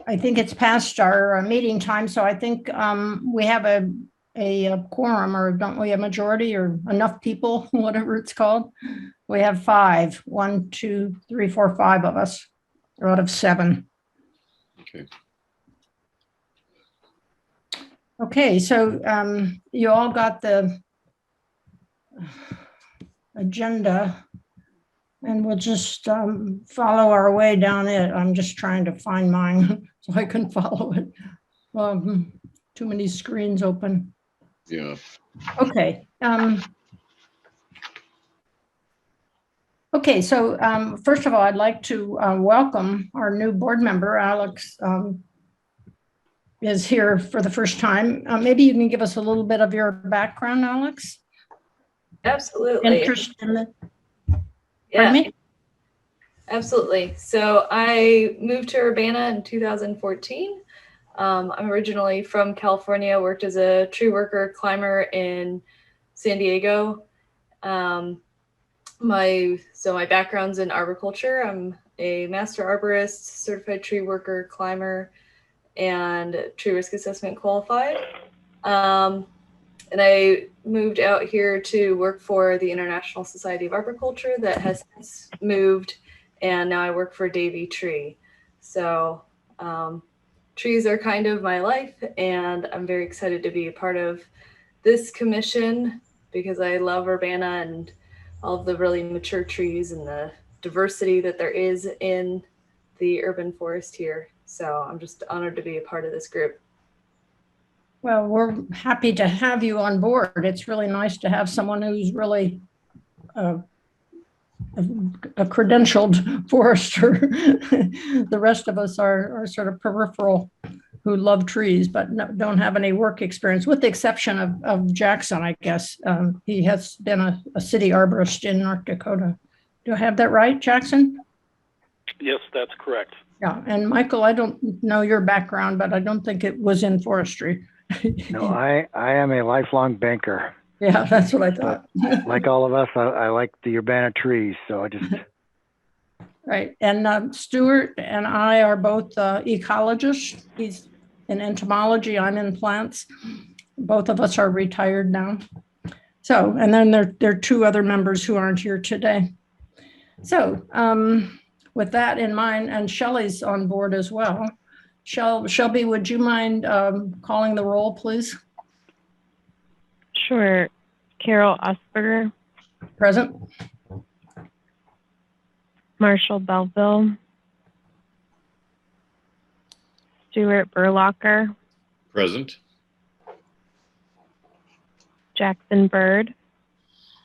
I think it's past our meeting time, so I think we have a quorum, or don't we, a majority or enough people, whatever it's called. We have five, 1, 2, 3, 4, 5 of us out of 7. Okay. Okay, so you all got the agenda, and we'll just follow our way down it. I'm just trying to find mine so I can follow it. Too many screens open. Yeah. Okay. Okay, so first of all, I'd like to welcome our new board member. Alex is here for the first time. Maybe you can give us a little bit of your background, Alex? Absolutely. Interest in the, Yeah, pardon me? absolutely. So I moved to Urbana in 2014. I'm originally from California, worked as a tree worker climber in San Diego. My background's in arboriculture. I'm a master arborist, certified tree worker, climber, and tree risk assessment qualified. And I moved out here to work for the International Society of Arboriculture that has since moved, and now I work for Davey Tree. So trees are kind of my life, and I'm very excited to be a part of this commission because I love Urbana and all of the really mature trees and the diversity that there is in the urban forest here. So I'm just honored to be a part of this group. Well, we're happy to have you on board. It's really nice to have someone who's really a credentialed forester. The rest of us are sort of peripheral who love trees, but don't have any work experience, with the exception of Jackson, I guess. He has been a city arborist in North Dakota. Do I have that right, Jackson? Yes, that's correct. Yeah, and Michael, I don't know your background, but I don't think it was in forestry. No, I am a lifelong banker. Yeah, that's what I thought. Like all of us, I like the Urbana trees, so I just... Right, and Stuart and I are both ecologists. He's in entomology, I'm in plants. Both of us are retired now. So, and then there are 2 other members who aren't here today. So, with that in mind, and Shelley's on board as well. Shelby, would you mind calling the roll, please? Sure. Carol Osberger. Present. Marshall Belville. Stuart Burlocker. Present. Jackson Bird.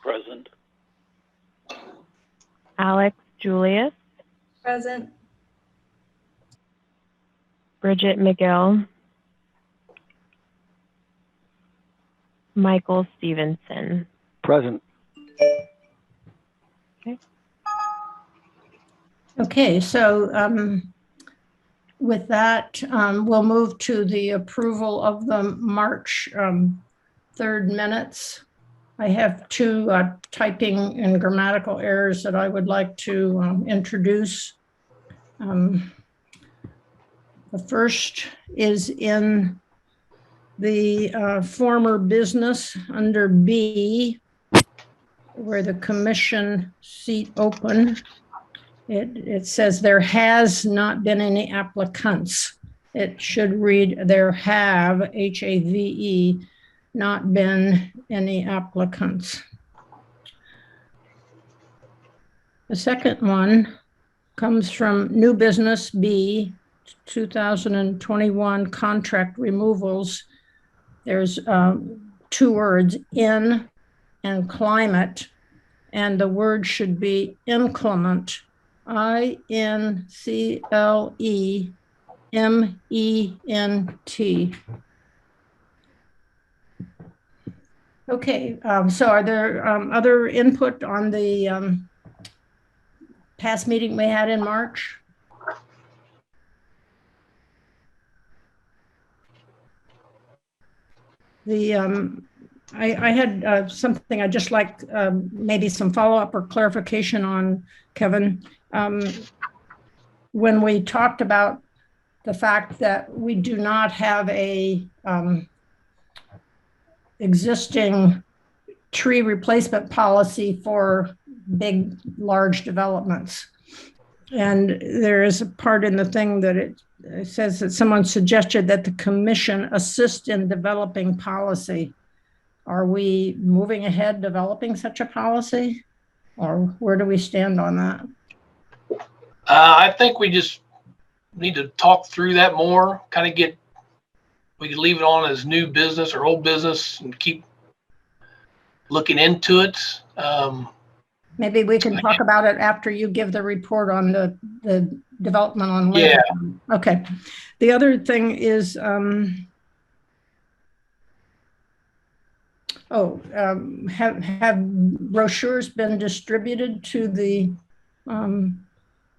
Present. Alex Julius. Present. Bridget McGill. Michael Stevenson. Present. Okay, so with that, we'll move to the approval of the March 3rd minutes. I have 2 typing and grammatical errors that I would like to introduce. The first is in the former business under B, where the commission seat open. It says there has not been any applicants. It should read there have, H-A-V-E, not been any applicants. The second one comes from new business B, 2021 contract removals. There's 2 words, in and climate, and the word should be inclement. I-N-C-L-E-M-E-N-T. Okay, so are there other input on the past meeting we had in March? I had something I'd just like maybe some follow-up or clarification on, Kevin. When we talked about the fact that we do not have a existing tree replacement policy for big, large developments. And there is a part in the thing that it says that someone suggested that the commission assist in developing policy. Are we moving ahead developing such a policy? Or where do we stand on that? I think we just need to talk through that more, kind of we could leave it on as new business or old business and keep looking into it. Maybe we can talk about it after you give the report on the development on Lincoln. Yeah. Okay. The other thing is, have brochures been distributed to the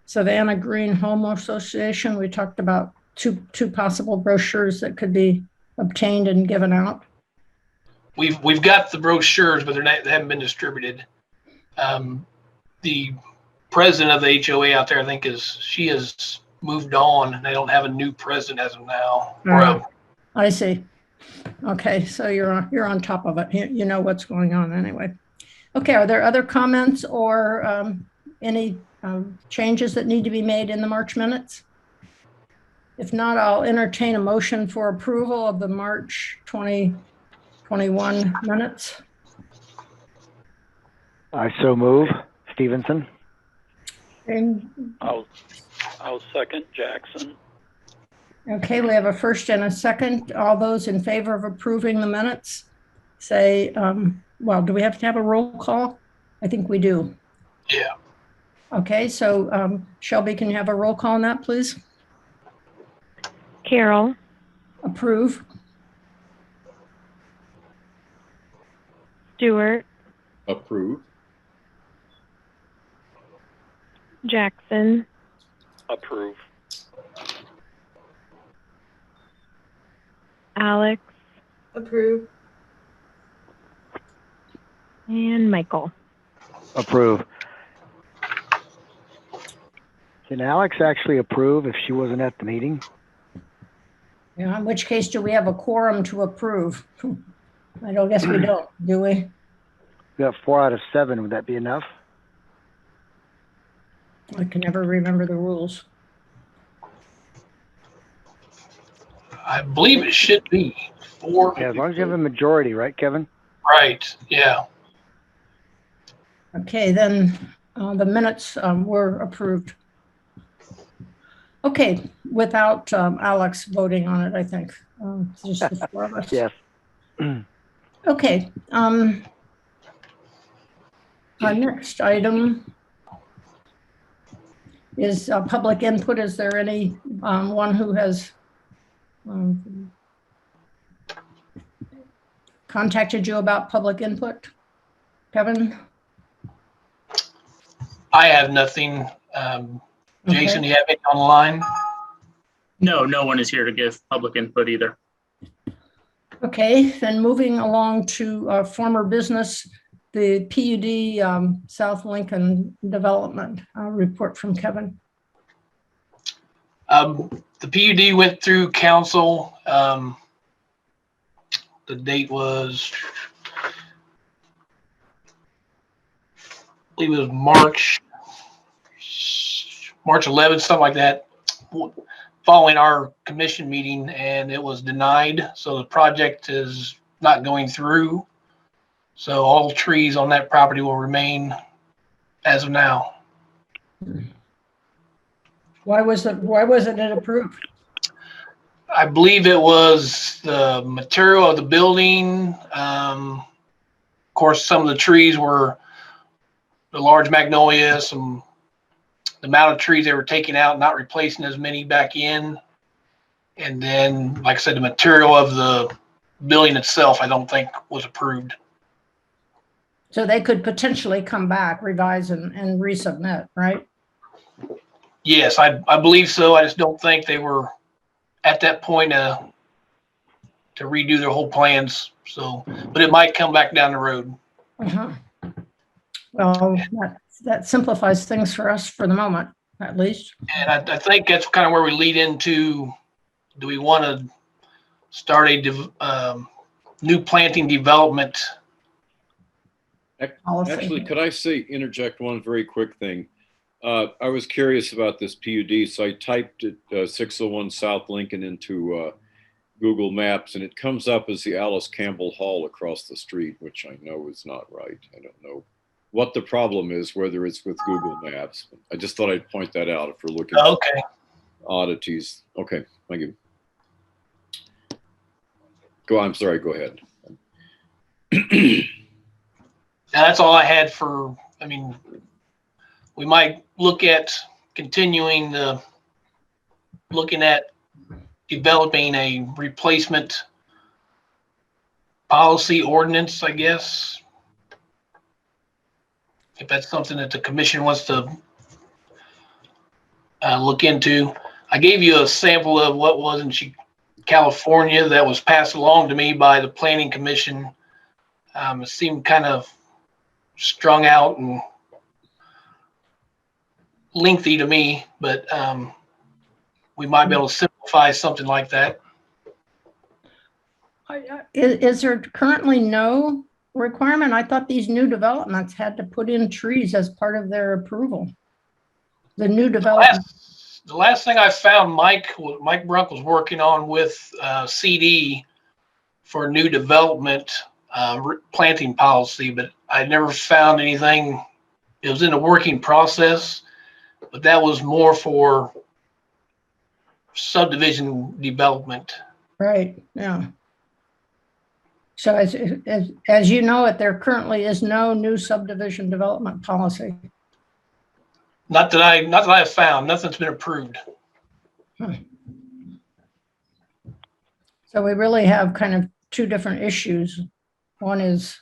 Savannah Green Home Association? We talked about two possible brochures that could be obtained and given out. We've got the brochures, but they haven't been distributed. The president of the HOA out there, I think, she has moved on, and they don't have a new president as of now. I see. Okay, so you're on top of it. You know what's going on anyway. Okay, are there other comments or any changes that need to be made in the March minutes? If not, I'll entertain a motion for approval of the March 2021 minutes. I so move. Stevenson. And, I'll second Jackson. okay, we have a first and a second. All those in favor of approving the minutes say, well, do we have to have a roll call? I think we do. Yeah. Okay, so Shelby, can you have a roll call on that, please? Carol, Approve. Stewart, Approve. Jackson, Approve. Alex, Approve. and Michael. Approve. Can Alex actually approve if she wasn't at the meeting? Yeah, in which case do we have a quorum to approve? I don't guess we don't, do we? We got 4 out of 7. Would that be enough? I can never remember the rules. I believe it should be 4. Yeah, as long as you have a majority, right, Kevin? Right. Yeah. Okay, then the minutes were approved. Okay, without Alex voting on it, I think. It's just the 4 of us. Yes. Okay. Our next item is public input. Is there any one who has contacted you about public input? Kevin? I have nothing. Jason, Okay. do you have anything online? No, no one is here to give public input either. Okay, then moving along to former business, the PUD South Lincoln Development report from Kevin. The PUD went through council. The date was, I believe it was March 11th, something like that, following our commission meeting, and it was denied. So the project is not going through. So all trees on that property will remain as of now. Why wasn't it approved? I believe it was the material of the building. Of course, some of the trees were the large magnolias, the amount of trees they were taking out, not replacing as many back in. And then, like I said, the material of the building itself, I don't think was approved. So they could potentially come back, revise and resubmit, right? Yes, I believe so. I just don't think they were at that point to redo their whole plans. So, but it might come back down the road. Uh-huh. Well, that simplifies things for us for the moment. at least. And I think that's kind of where we lead into, do we want to start a new planting development? Policy. Actually, could I interject one very quick thing? I was curious about this PUD, so I typed it 601 South Lincoln into Google Maps, and it comes up as the Alice Campbell Hall across the street, which I know is not right. I don't know what the problem is, whether it's with Google Maps. I just thought I'd point that out if we're looking at Okay. oddities. Okay, thank you. I'm sorry, go ahead. Now, that's all I had for, I mean, we might look at continuing looking at developing a replacement policy ordinance, I guess. If that's something that the commission wants to look into. I gave you a sample of what was in California that was passed along to me by the Planning Commission. It seemed kind of strung out and lengthy to me, but we might be able to simplify something like that. Is there currently no requirement? I thought these new developments had to put in trees as part of their approval. The new development. The last thing I found, Mike Brunk was working on with CD for new development planting policy, but I never found anything. It was in a working process, but that was more for subdivision development. Right, yeah. So as you know it, there currently is no new subdivision development policy. Not that I have found. Nothing's been approved. So we really have kind of two different issues. One is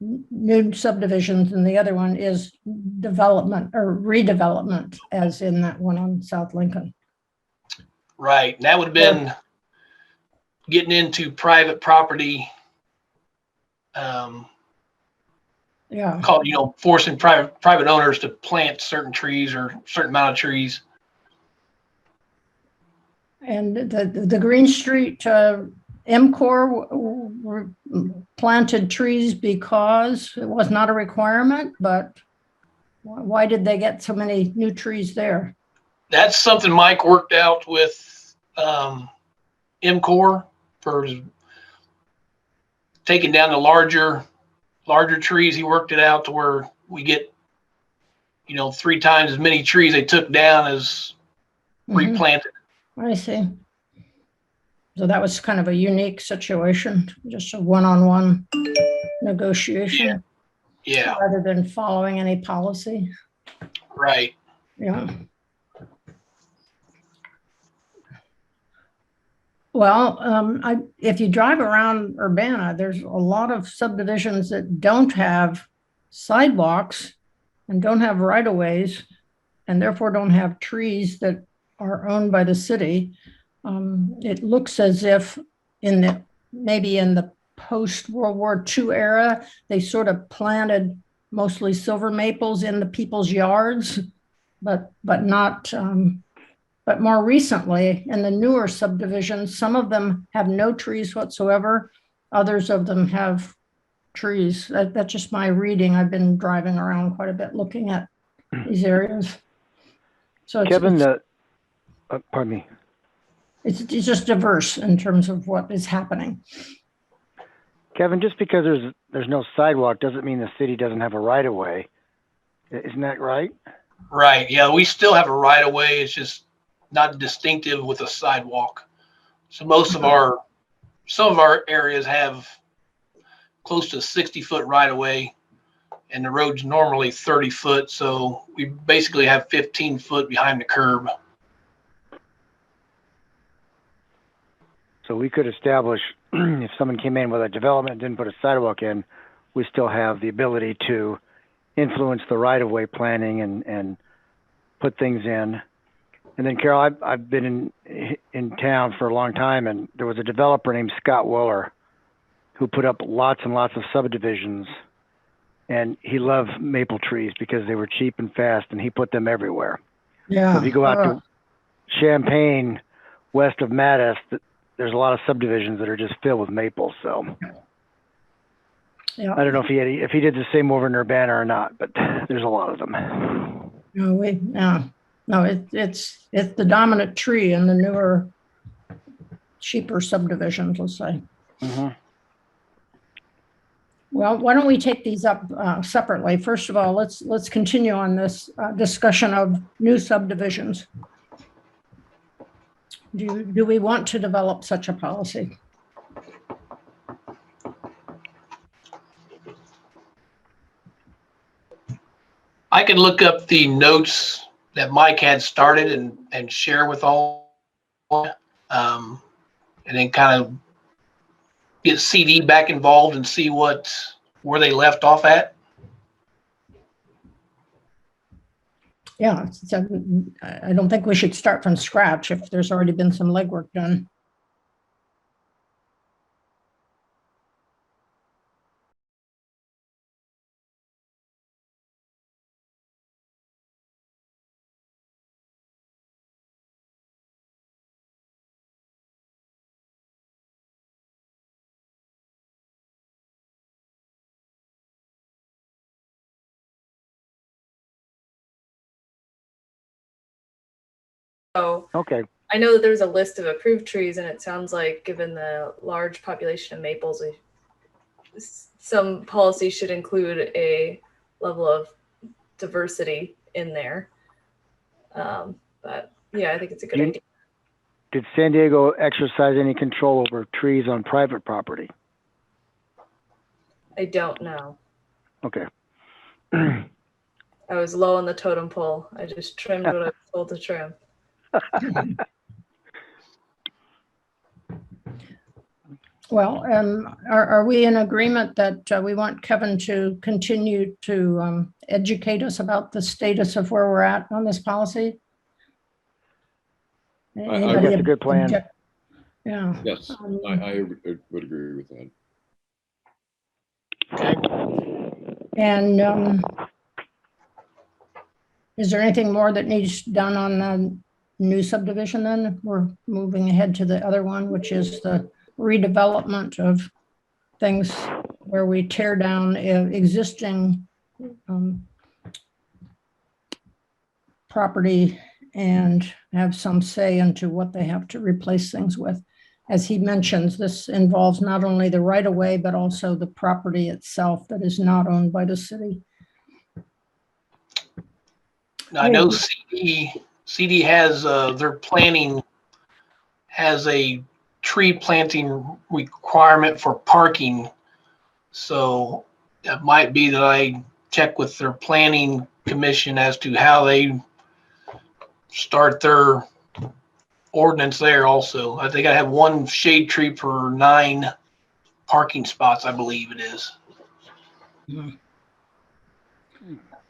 new subdivisions and the other one is development or redevelopment, as in that one on South Lincoln. Right. And that would have been getting into private property, Yeah. called, forcing private owners to plant certain trees or certain amount of trees. And the Green Street MCOR planted trees because it was not a requirement, but why did they get so many new trees there? That's something Mike worked out with MCOR for taking down the larger trees. He worked it out to where we get, 3 times as many trees they took down as replanted. I see. So that was kind of a unique situation, just a one-on-one negotiation. Yeah. Rather than following any policy. Right. Yeah. Well, if you drive around Urbana, there's a lot of subdivisions that don't have sidewalks and don't have right-of-ways, and therefore don't have trees that are owned by the city. It looks as if maybe in the post-World War II era, they sort of planted mostly silver maples in the people's yards, but not. But more recently, in the newer subdivisions, some of them have no trees whatsoever. Others of them have trees. That's just my reading. I've been driving around quite a bit looking at these areas. So Kevin, pardon me. It's just diverse in terms of what is happening. Kevin, just because there's no sidewalk doesn't mean the city doesn't have a right of way. Isn't that right? Right. Yeah, we still have a right of way. It's just not distinctive with a sidewalk. So some of our areas have close to 60-foot right of way, and the road's normally 30 foot. So we basically have 15 foot behind the curb. So we could establish, if someone came in with a development and didn't put a sidewalk in, we still have the ability to influence the right-of-way planning and put things in. And then, Carol, I've been in town for a long time, and there was a developer named Scott Weller who put up lots and lots of subdivisions, and he loved maple trees because they were cheap and fast, and he put them everywhere. Yeah. So if you go out to Champaign, west of Mattis, there's a lot of subdivisions that are just filled with maples. So Yeah. I don't know if he did the same over in Urbana or not, but there's a lot of them. No, it's the dominant tree in the newer, cheaper subdivisions, let's say. Mm-hmm. Well, why don't we take these up separately? First of all, let's continue on this discussion of new subdivisions. Do we want to develop such a policy? I could look up the notes that Mike had started and share with all, and then kind of get CD back involved and see where they left off at. Yeah, I don't think we should start from scratch if there's already been some legwork done. So Okay. I know that there's a list of approved trees, and it sounds like, given the large population of maples, some policy should include a level of diversity in there. But yeah, I think it's a good idea. Did San Diego exercise any control over trees on private property? I don't know. Okay. I was low on the totem pole. I just trimmed what I was told to trim. Well, are we in agreement that we want Kevin to continue to educate us about the status of where we're at on this policy? I think that's a good plan. Yeah. Yes, I would agree with that. And is there anything more that needs done on the new subdivision then? We're moving ahead to the other one, which is the redevelopment of things where we tear down existing property and have some say into what they have to replace things with. As he mentions, this involves not only the right of way, but also the property itself that is not owned by the city. I know CD has their planning has a tree planting requirement for parking. So it might be that I check with their planning commission as to how they start their ordinance there also. I think I have one shade tree per 9 parking spots, I believe it is.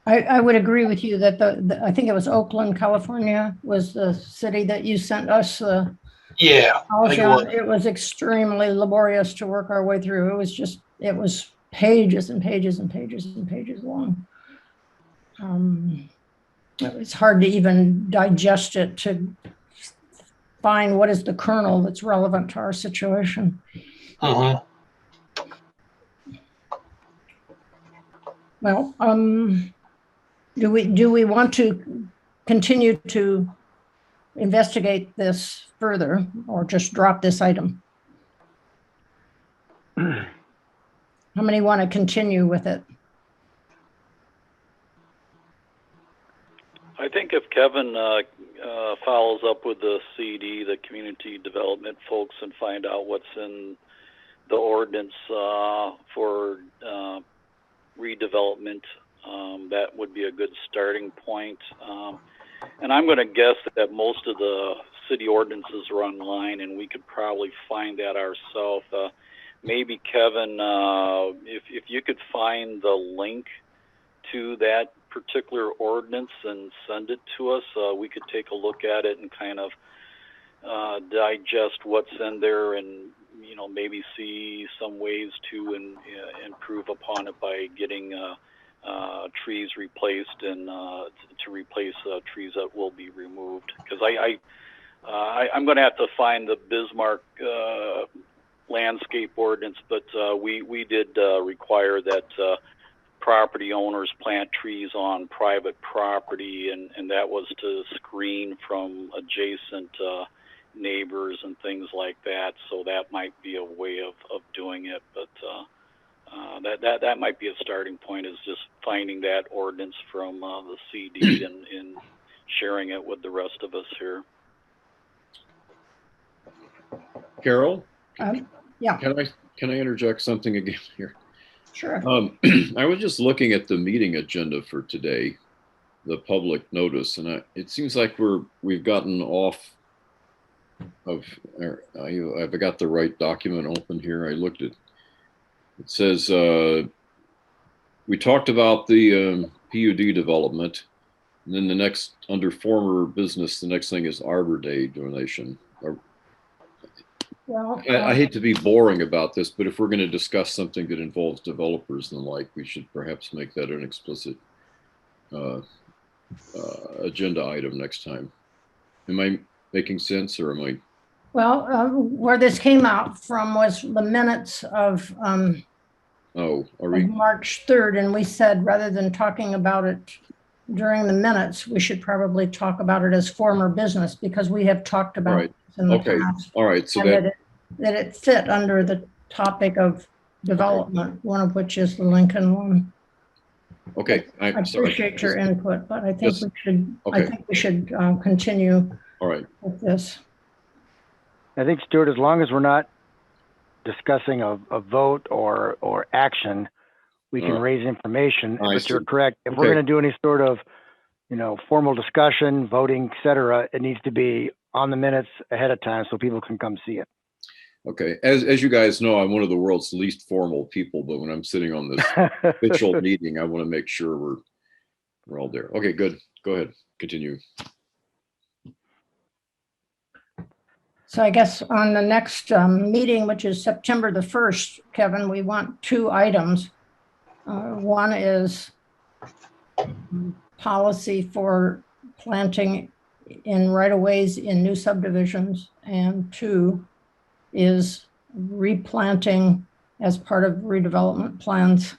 I would agree with you that I think it was Oakland, California was the city that you sent us. Yeah, I think it was. It was extremely laborious to work our way through. It was pages and pages and pages and pages long. It's hard to even digest it to find what is the kernel that's relevant to our situation. Uh-huh. Well, do we want to continue to investigate this further or just drop this item? How many want to continue with it? I think if Kevin follows up with the CD, the community development folks, and find out what's in the ordinance for redevelopment, that would be a good starting point. And I'm going to guess that most of the city ordinances are online, and we could probably find that ourselves. Maybe Kevin, if you could find the link to that particular ordinance and send it to us, we could take a look at it and kind of digest what's in there, and maybe see some ways to improve upon it by getting trees replaced and to replace trees that will be removed. Because I'm going to have to find the Bismarck landscape ordinance, but we did require that property owners plant trees on private property, and that was to screen from adjacent neighbors and things like that. So that might be a way of doing it, but that might be a starting point, is just finding that ordinance from the CD and sharing it with the rest of us here. Carol? Yeah, Can I interject something again here? sure. I was just looking at the meeting agenda for today, the public notice, and it seems like we've gotten off of. I've got the right document open here. I looked at. It says we talked about the PUD development, and then the next, under former business, the next thing is Arbor Day donation. Well, I hate to be boring about this, but if we're going to discuss something that involves developers and the like, we should perhaps make that an explicit agenda item next time. Am I making sense, or am I? well, where this came out from was the minutes of Oh, are we? March 3rd, and we said rather than talking about it during the minutes, we should probably talk about it as former business, because we have talked about Right. it in the Okay. past. All right. So And that it fit under the topic of development, one of which is the Lincoln one. okay. I I'm sorry. appreciate your input, but I think Just- we should, okay. I think we should continue All right. with this. I think, Stuart, as long as we're not discussing a vote or action, we can raise information. I But you're see. correct. If we're Okay. going to do any sort of, formal discussion, voting, et cetera, it needs to be on the minutes ahead of time so people can come see it. Okay. As you guys know, I'm one of the world's least formal people, but when I'm sitting on this official meeting, I want to make sure we're all there. Okay, good. Go ahead. Continue. So I guess on the next meeting, which is September the 1st, Kevin, we want 2 items. One is policy for planting in right-of-ways in new subdivisions, and 2 is replanting as part of redevelopment plans.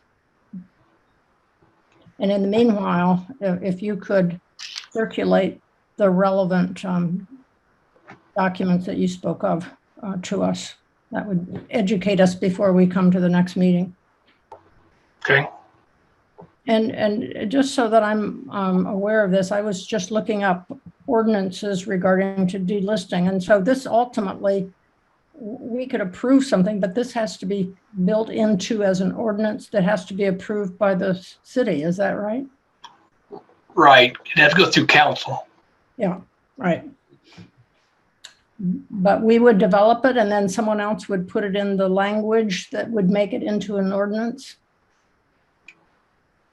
And in the meanwhile, if you could circulate the relevant documents that you spoke of to us, that would educate us before we come to the next meeting. Okay. And just so that I'm aware of this, I was just looking up ordinances regarding to delisting. And so this ultimately, we could approve something, but this has to be built into as an ordinance that has to be approved by the city. Is that right? Right. It has to go through council. Yeah, right. But we would develop it and then someone else would put it in the language that would make it into an ordinance?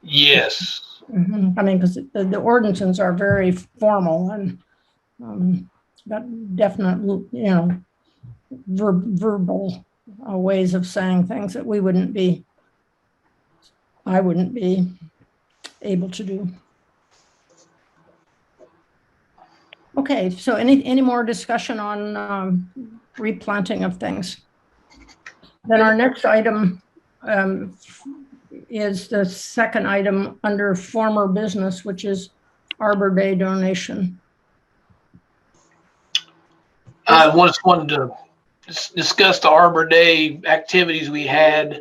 Yes. I mean, because the ordinances are very formal and got definite, verbal ways of saying things that I wouldn't be able to do. Okay, so any more discussion on replanting of things? Then our next item is the second item under former business, which is Arbor Day donation. I just wanted to discuss the Arbor Day activities we had.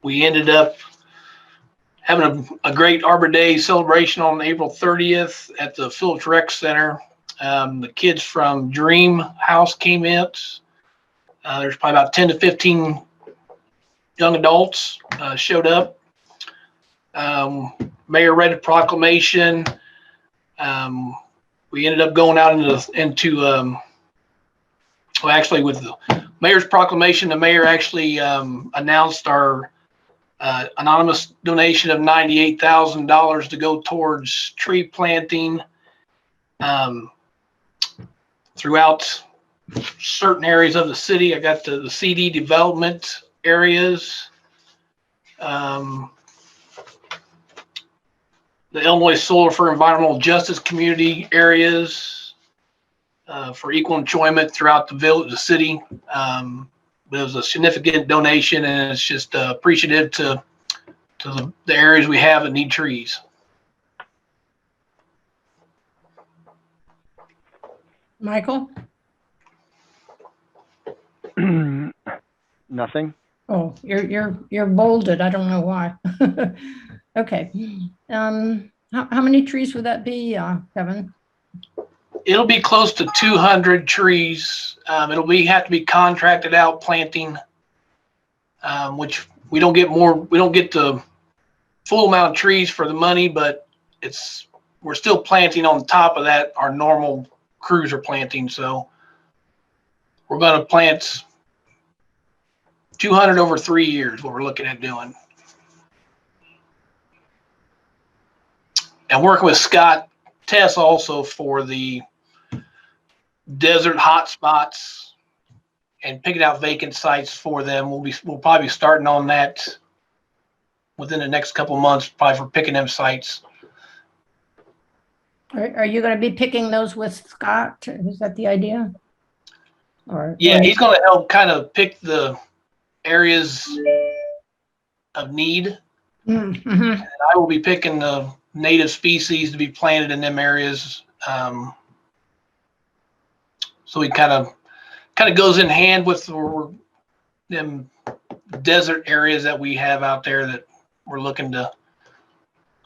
We ended up having a great Arbor Day celebration on April 30th at the Phillips Rec Center. The kids from Dream House came in. There's probably about 10 to 15 young adults showed up. Mayor read a proclamation. We ended up going out into actually with the mayor's proclamation, the mayor actually announced our anonymous donation of $98,000 to go towards tree planting throughout certain areas of the city. I got the CD development areas. the Illinois Solar for Environmental Justice community areas for equal enjoyment throughout the village, the city. It was a significant donation, and it's just appreciative to the areas we have that need trees. Michael? Nothing. Oh, you're bolded. I don't know why. Okay. How many trees would that be, Kevin? It'll be close to 200 trees. It'll have to be contracted out planting, which we don't get the full amount of trees for the money, but we're still planting on top of that. Our normal crews are planting, so we're going to plant 200 over 3 years. What we're looking at doing, and working with Scott Tess also for the desert hotspots and picking out vacant sites for them. We'll probably be starting on that within the next couple of months, probably for picking them sites. Are you going to be picking those with Scott? Is that the idea? Yeah, he's going to help kind of pick the areas of need. Mm-hmm. And I will be picking the native species to be planted in them areas. So he kind of goes in hand with them desert areas that we have out there that we're looking to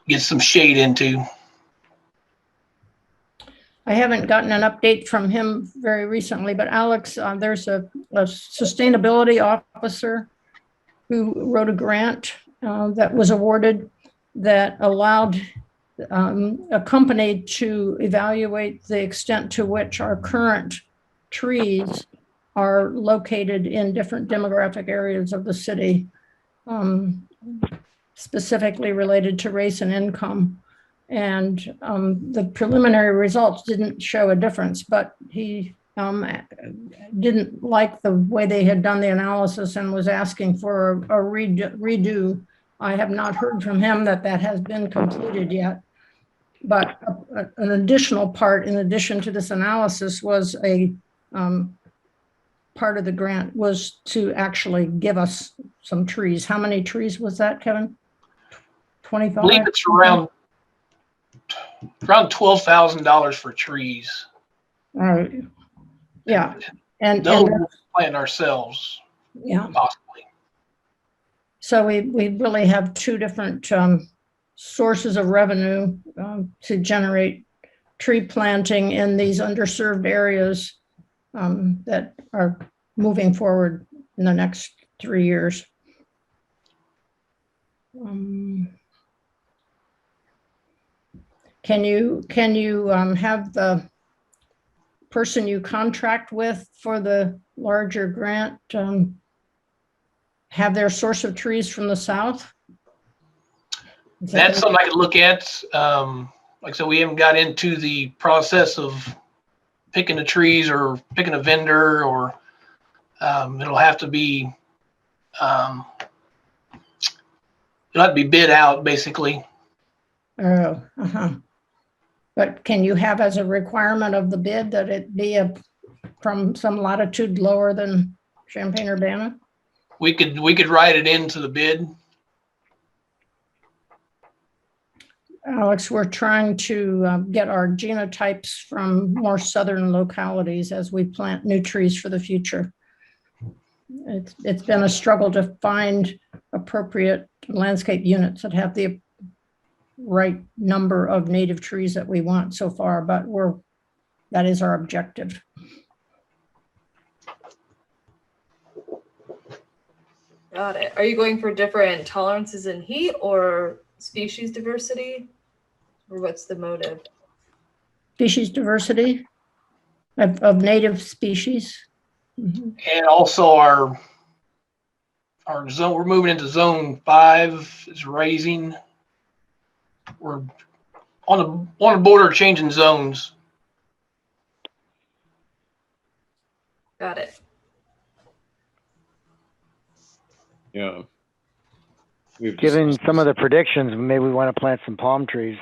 get some shade into. I haven't gotten an update from him very recently, but Alex, there's a sustainability officer who wrote a grant that was awarded that allowed a company to evaluate the extent to which our current trees are located in different demographic areas of the city, specifically related to race and income. And the preliminary results didn't show a difference, but he didn't like the way they had done the analysis and was asking for a redo. I have not heard from him that has been completed yet. But an additional part, in addition to this analysis, was a part of the grant was to actually give us some trees. How many trees was that, Kevin? 25? I believe it's around $12,000 for trees. All right. Yeah. And we'll plant ourselves. Yeah. Possibly. So we really have two different sources of revenue to generate tree planting in these underserved areas that are moving forward in the next 3 years. Can you have the person you contract with for the larger grant have their source of trees from the south? That's something I could look at. Like I said, we haven't got into the process of picking the trees or picking a vendor, or it'll have to be bid out, basically. Oh, But can you have as a requirement of the bid that it be from some latitude lower than Champaign-Urbana? We could write it into the bid. Alex, we're trying to get our genotypes from more southern localities as we plant new trees for the future. It's been a struggle to find appropriate landscape units that have the right number of native trees that we want so far, but that is our objective. Got it. Are you going for different tolerances in heat or species diversity? Or what's the motive? Species diversity of native species. Mm-hmm. And also our zone, we're moving into zone 5 is raising. We're on the border of changing zones. Got it. Yeah. Given some of the predictions, maybe we want to plant some palm trees.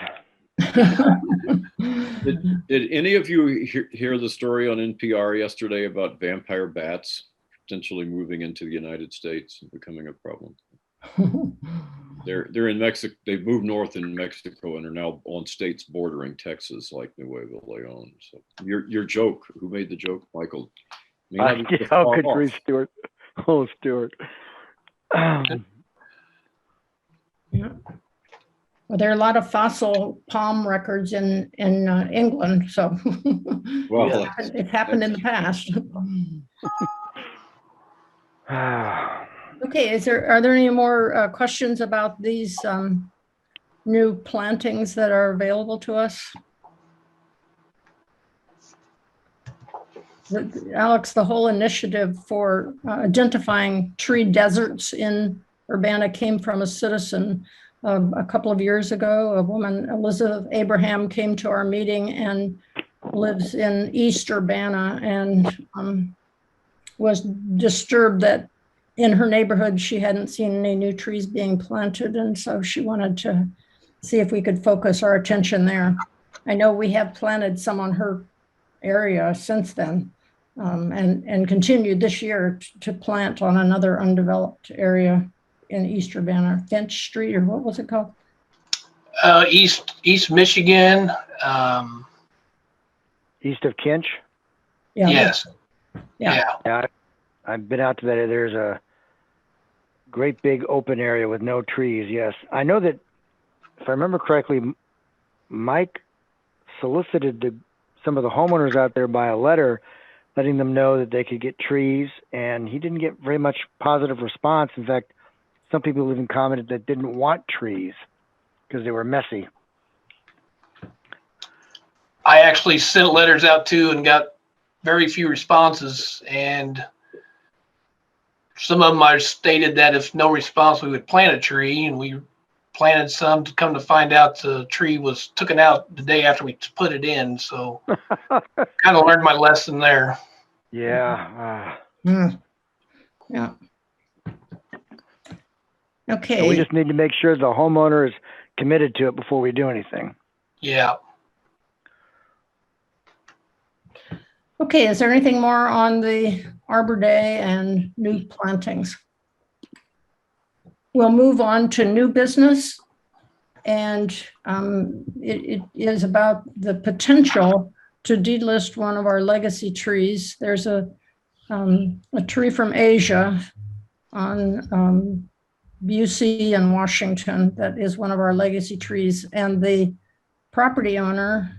Did any of you hear the story on NPR yesterday about vampire bats potentially moving into the United States and becoming a problem? They're in Mexico. They've moved north in Mexico and are now on states bordering Texas, like Nuevo Leon. So your joke, who made the joke, Michael? Oh, good grief, Stuart. Oh, Stuart. Yeah. Well, there are a lot of fossil palm records in England, so Well, it's happened in the past. Okay, are there any more questions about these new plantings that are available to us? Alex, the whole initiative for identifying tree deserts in Urbana came from a citizen a couple of years ago. A woman, Elizabeth Abraham, came to our meeting and lives in East Urbana and was disturbed that in her neighborhood she hadn't seen any new trees being planted, and so she wanted to see if we could focus our attention there. I know we have planted some on her area since then, and continued this year to plant on another undeveloped area in East Urbana, Finch Street, or what was it called? East Michigan. East of Kinch? Yeah. Yes. Yeah. Yeah, I've been out to that. There's a great big open area with no trees. Yes. I know that, if I remember correctly, Mike solicited some of the homeowners out there by a letter letting them know that they could get trees, and he didn't get very much positive response. In fact, some people even commented that didn't want trees because they were messy. I actually sent letters out too and got very few responses, and some of them I stated that if no response, we would plant a tree, and we planted some. To come to find out, the tree was taken out the day after we put it in. So kind of learned my lesson there. Yeah. Yeah. Okay. So we just need to make sure the homeowner is committed to it before we do anything. Yeah. Okay, is there anything more on the Arbor Day and new plantings? We'll move on to new business, and it is about the potential to delist one of our legacy trees. There's a tree from Asia on Busey and Washington that is one of our legacy trees, and the property owner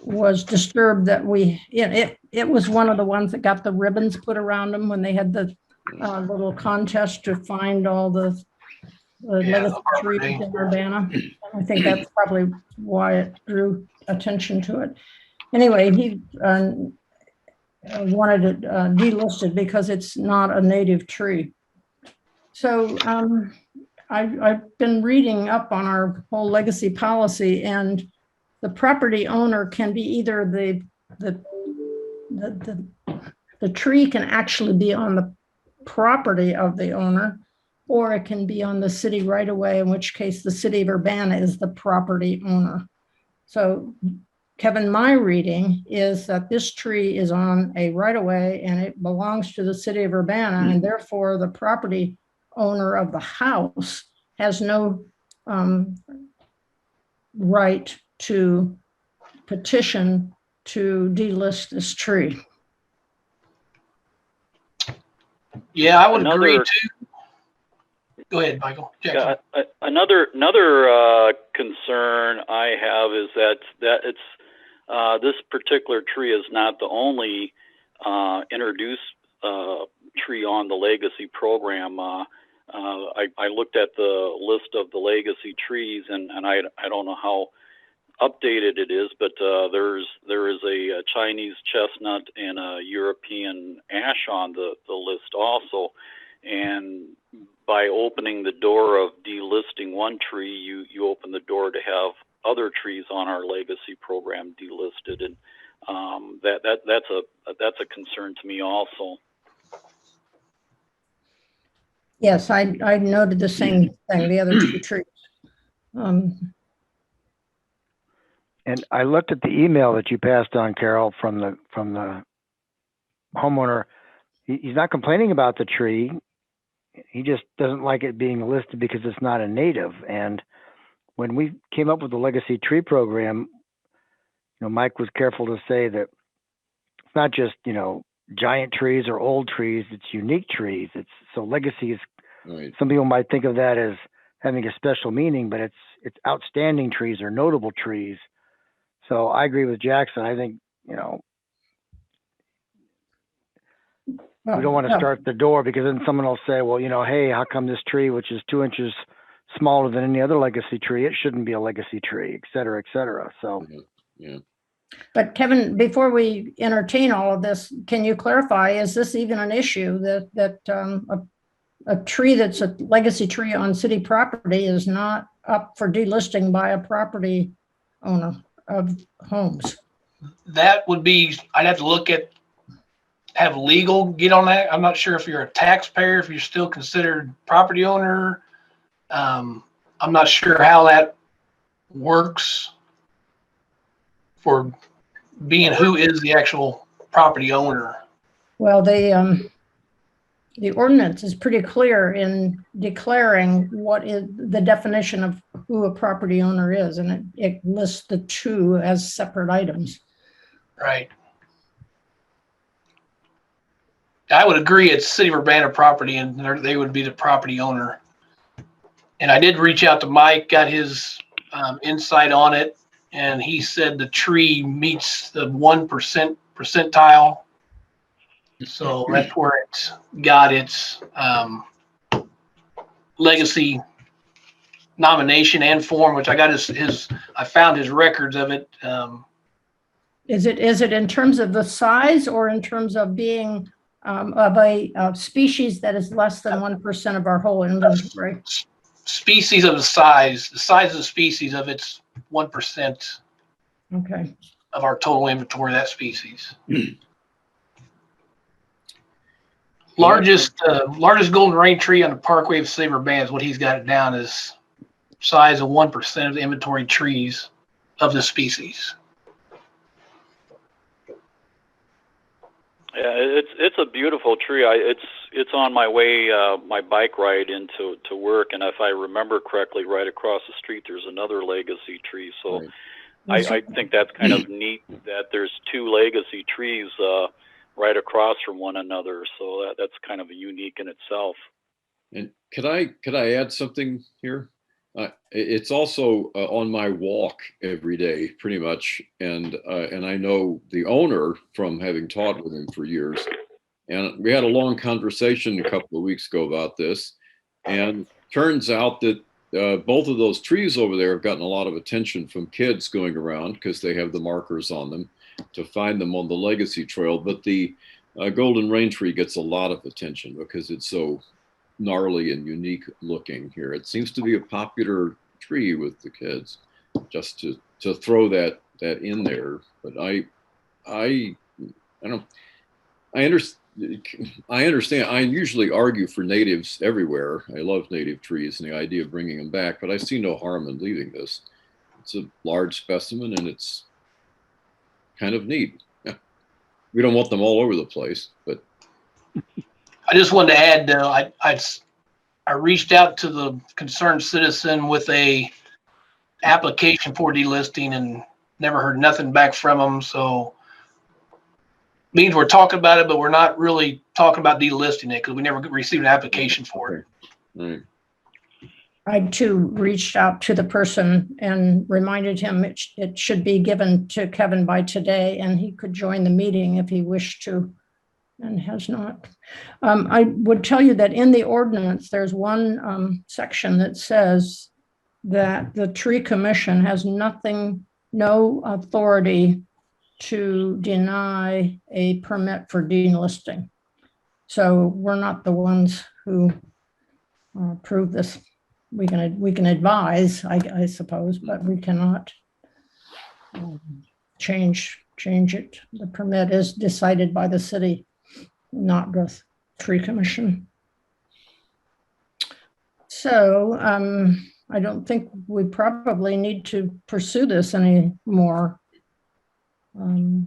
was disturbed that it was one of the ones that got the ribbons put around them when they had the little contest to find all the legacy trees in Urbana. I think that's probably why it drew attention to it. Anyway, he wanted it delisted because it's not a native tree. So I've been reading up on our whole legacy policy, and the property owner can be either the tree can actually be on the property of the owner, or it can be on the city right of way, in which case the city of Urbana is the property owner. So Kevin, my reading is that this tree is on a right of way and it belongs to the city of Urbana, and therefore the property owner of the house has no right to petition to delist this tree. Yeah, I would agree too. Go ahead, Michael. Yeah, another concern I have is that it's this particular tree is not the only introduced tree on the legacy program. I looked at the list of the legacy trees, and I don't know how updated it is, but there is a Chinese chestnut and a European ash on the list also. And by opening the door of delisting one tree, you open the door to have other trees on our legacy program delisted, and that's a concern to me also. Yes, I noted the same thing, the other two trees. And I looked at the email that you passed on, Carol, from the homeowner. He's not complaining about the tree. He just doesn't like it being listed because it's not a native. And when we came up with the legacy tree program, Mike was careful to say that it's not just, giant trees or old trees, it's unique trees. So legacy is, Right. some people might think of that as having a special meaning, but it's outstanding trees or notable trees. So I agree with Jackson. I think, we don't want to start the door, because then someone will say, well, hey, how come this tree, which is 2 inches smaller than any other legacy tree, it shouldn't be a legacy tree, et cetera, et cetera. So, Yeah. But Kevin, before we entertain all of this, can you clarify, is this even an issue that a tree that's a legacy tree on city property is not up for delisting by a property owner of homes? That would be, I'd have to have legal get on that. I'm not sure if you're a taxpayer, if you're still considered property owner. I'm not sure how that works for being who is the actual property owner. Well, the ordinance is pretty clear in declaring what is the definition of who a property owner is, and it lists the two as separate items. Right. I would agree it's City of Urbana property, and they would be the property owner. And I did reach out to Mike, got his insight on it, and he said the tree meets the 1% percentile. So that's where it got its legacy nomination and form, which I got I found his records of it. Is it in terms of the size, or in terms of being of a species that is less than 1% of our whole inventory? Species of the size of the species of its 1%. Okay. Of our total inventory of that species. Largest golden rain tree on the Parkway of City of Urbana is what he's got it down as size of 1% of the inventory trees of the species. Yeah, it's a beautiful tree. It's on my way, my bike ride into work, and if I remember correctly, right across the street there's another legacy tree. So Right. I think that's kind of neat that there's two legacy trees right across from one another. So that's kind of unique in itself. And could I add something here? It's also on my walk every day, pretty much, and I know the owner from having taught with him for years, and we had a long conversation a couple of weeks ago about this, and turns out that both of those trees over there have gotten a lot of attention from kids going around because they have the markers on them to find them on the legacy trail, but the golden rain tree gets a lot of attention because it's so gnarly and unique looking here. It seems to be a popular tree with the kids, just to throw that in there. But I understand. I usually argue for natives everywhere. I love native trees and the idea of bringing them back, but I see no harm in leaving this. It's a large specimen and it's kind of neat. We don't want them all over the place, but I just wanted to add, though, I reached out to the concerned citizen with a application for delisting and never heard nothing back from them. So means we're talking about it, but we're not really talking about delisting it because we never received an application for it. right. I too reached out to the person and reminded him it should be given to Kevin by today, and he could join the meeting if he wished to, and has not. I would tell you that in the ordinance, there's one section that says that the tree commission has no authority to deny a permit for delisting. So we're not the ones who approve this. We can advise, I suppose, but we cannot change it. The permit is decided by the city, not the tree commission. So I don't think we probably need to pursue this anymore. I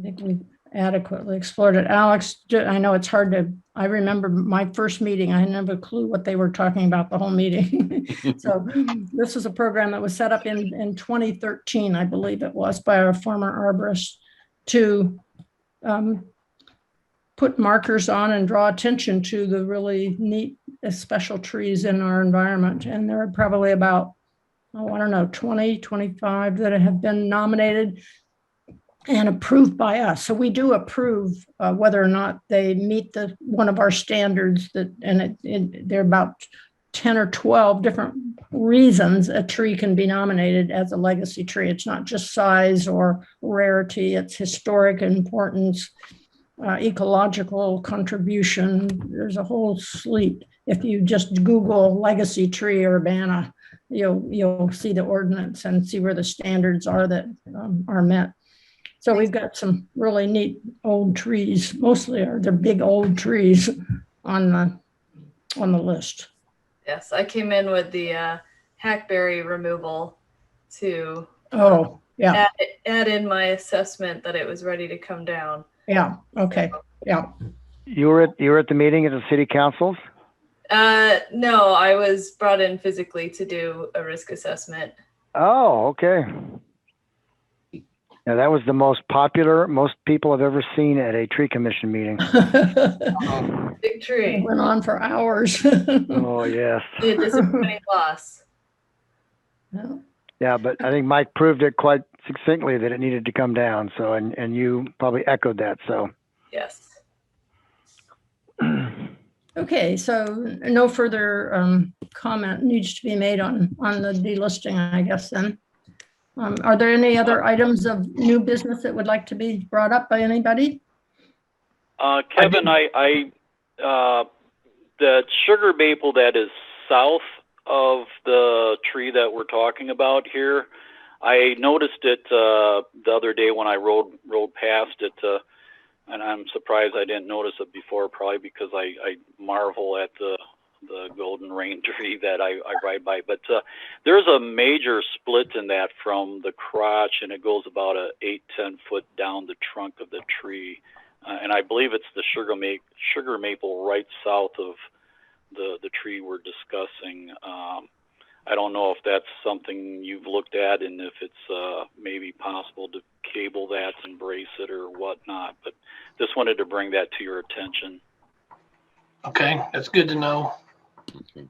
think we adequately explored it. Alex, I know it's hard to, I remember my first meeting, I had never a clue what they were talking about the whole meeting. So this is a program that was set up in 2013, I believe it was, by our former arborist to put markers on and draw attention to the really neat special trees in our environment. And there are probably about, I don't know, 20, 25 that have been nominated and approved by us. So we do approve whether or not they meet one of our standards that, and there are about 10 or 12 different reasons a tree can be nominated as a legacy tree. It's not just size or rarity, it's historic importance, ecological contribution. There's a whole slew. If you just Google legacy tree Urbana, you'll see the ordinance and see where the standards are that are met. So we've got some really neat old trees. Mostly they're big old trees on the list. Yes, I came in with the hackberry removal to Oh, yeah, add in my assessment that it was ready to come down. yeah, okay, yeah. You were at the meeting at the city councils? No, I was brought in physically to do a risk assessment. Oh, okay. Now that was the most popular, most people have ever seen at a tree commission meeting. Big tree. It went on for hours. Oh, yes. A disappointing loss. Yeah. Yeah, but I think Mike proved it quite succinctly that it needed to come down. So, and you probably echoed that. So, Yes. Okay, so no further comment needs to be made on the delisting, I guess then. Are there any other items of new business that would like to be brought up by anybody? Kevin, the sugar maple that is south of the tree that we're talking about here, I noticed it the other day when I rode past it, and I'm surprised I didn't notice it before, probably because I marvel at the golden rain tree that I ride by. But there's a major split in that from the crotch, and it goes about 8-10 foot down the trunk of the tree. And I believe it's the sugar maple right south of the tree we're discussing. I don't know if that's something you've looked at and if it's maybe possible to cable that and brace it or whatnot, but just wanted to bring that to your attention. Okay, that's good to know. Okay.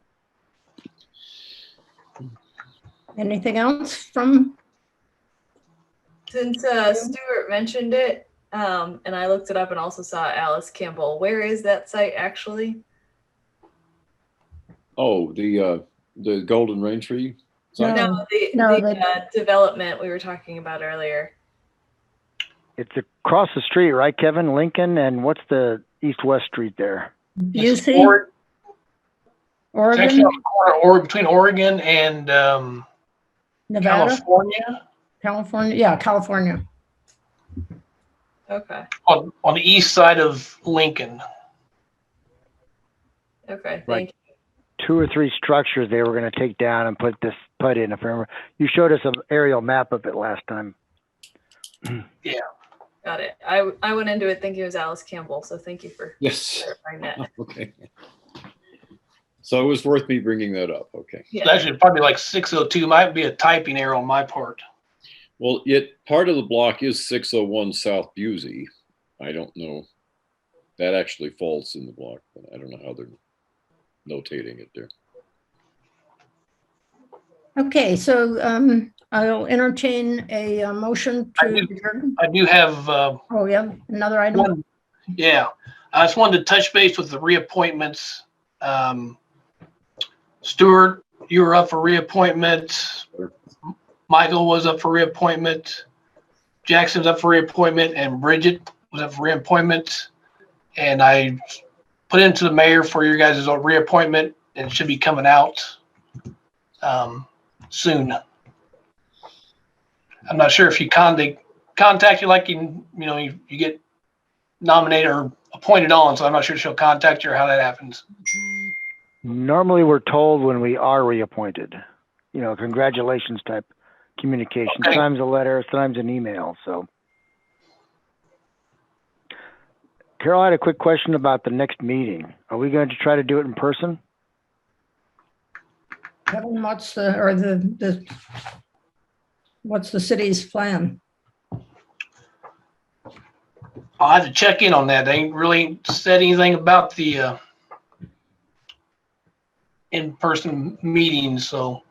Anything else from? Since Stuart mentioned it, and I looked it up and also saw Alice Campbell, where is that site actually? Oh, the golden rain tree? No. No, the development we were talking about earlier. it's across the street, right, Kevin? Lincoln, and what's the east-west street there? It's Busey, It's Oregon, actually on the corner, or between Oregon and Nevada, California, Yeah, California. Okay. on the east side of Lincoln. Okay. Right. Thank you. 2 or 3 structures they were going to take down and put in. If I remember, you showed us an aerial map of it last time. Got it. I went into it thinking it was Alice Campbell, so thank you for Yes. clarifying that. Okay. So it was worth me bringing that up. Okay. It's Yeah. actually probably like 602. Might be a typing error on my part. Well, part of the block is 601 South Busey. I don't know. That actually falls in the block, but I don't know how they're notating it there. Okay, so I'll entertain a motion I to. do. I do have Oh, yeah, another item. one. Yeah, I just wanted to touch base with the reappointments. Stuart, you were up for reappointment. Michael was up for reappointment. Jackson's up for reappointment, and Bridget was up for reappointment. And I put into the mayor for your guys' reappointment, and it should be coming out soon. I'm not sure if you contact you like you get nominated or appointed on, so I'm not sure if she'll contact you or how that happens. Normally, we're told when we are reappointed, you know, congratulations type communication. Okay. Sometimes a letter, sometimes an email, so. Carol, I had a quick question about the next meeting. Are we going to try to do it in person? Kevin, what's the city's plan? I'll have to check in on that. They ain't really said anything about the in-person meetings, so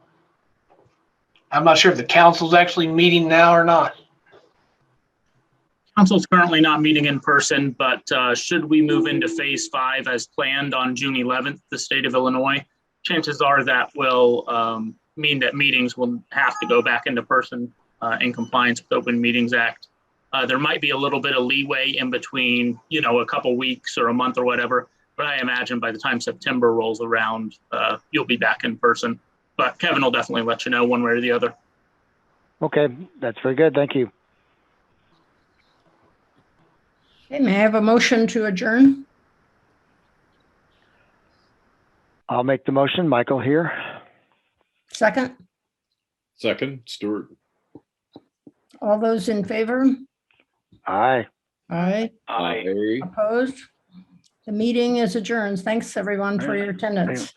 I'm not sure if the council's actually meeting now or not. Council's currently not meeting in person, but should we move into phase 5 as planned on June 11th, the state of Illinois, chances are that will mean that meetings will have to go back into person in compliance with Open Meetings Act. There might be a little bit of leeway in between, you know, a couple weeks or a month or whatever, but I imagine by the time September rolls around, you'll be back in person. But Kevin will definitely let you know one way or the other. Okay, that's very good. Thank you. Okay, may I have a motion to adjourn? I'll make the motion. Michael here. Second? Second, Stuart. All those in favor? Aye. Aye. Aye. Opposed? The meeting is adjourned. Thanks, everyone, for your attendance.